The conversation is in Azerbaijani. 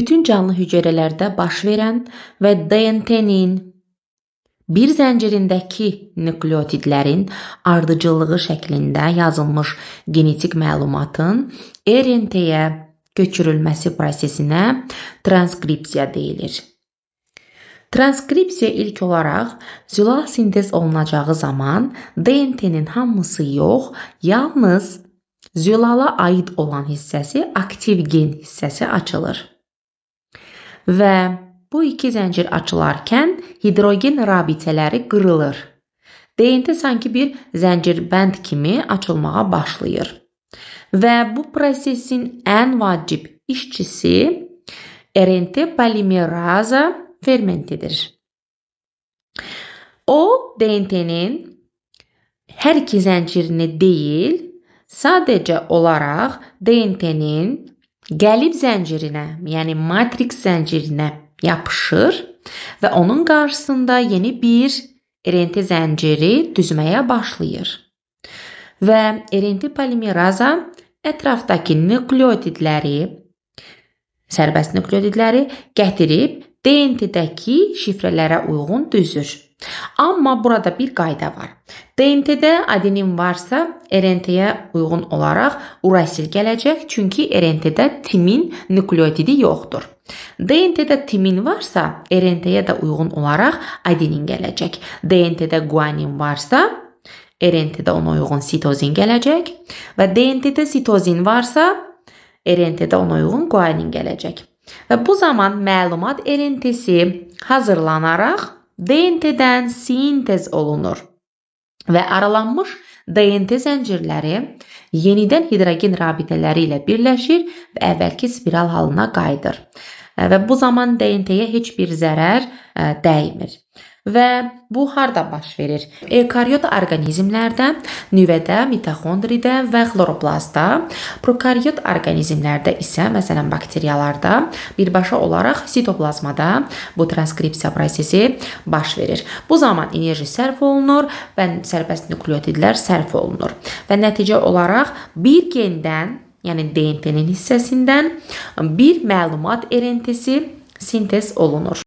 bütün canlı hücrelərdə baş verən və DNT-nin bir zəncirindəki nükleotidlərin ardıcıllığı şəklində yazılmış genetik məlumatın RNT-yə köçürülməsi prosesinə transkripsiya deyilir. Transkripsiya ilk olaraq zülal sintez olunacağı zaman DNT-nin hamısı yox, yalnız zülala aid olan hissəsi, aktiv gen hissəsi açılır. Və bu iki zəncir açılarkən hidrogen rabitələri qırılır. DNT sanki bir zəncirbənd kimi açılmağa başlayır. Və bu prosesin ən vacib işçisi RNT polimeraza fermentidir. O, DNT-nin hər iki zəncirini deyil, sadəcə olaraq DNT-nin qəlib zəncirinə, yəni matrix zəncirinə yapışır və onun qarşısında yeni bir RNT zənciri düzməyə başlayır. Və RNT polimeraza ətrafdakı nükleotidləri, sərbəst nükleotidləri gətirib DNT-dəki şifrələrə uyğun düzür. Amma burada bir qayda var. DNT-də adenin varsa, RNT-yə uyğun olaraq urasil gələcək, çünki RNT-də timin nükleotidi yoxdur. DNT-də timin varsa, RNT-yə də uyğun olaraq adenin gələcək. DNT-də guanin varsa, RNT-də ona uyğun sitozin gələcək və DNT-də sitozin varsa, RNT-də ona uyğun guanin gələcək. Və bu zaman məlumat RNT-si hazırlanaraq DNT-dən sintez olunur və aralanmış DNT zəncirləri yenidən hidrogen rabitələri ilə birləşir və əvvəlki spiral halına qayıdır. Və bu zaman DNT-yə heç bir zərər dəymir. Və bu harda baş verir? Eukaryot orqanizmlərdə, nüvədə, mitoxondridə və xloroplastda, prokaryot orqanizmlərdə isə, məsələn, bakteriyalarda, birbaşa olaraq sitoplazmada bu transkripsiya prosesi baş verir. Bu zaman enerji sərf olunur və sərbəst nükleotidlər sərf olunur. Və nəticə olaraq bir gendən, yəni DNT-nin hissəsindən bir məlumat RNT-si sintez olunur.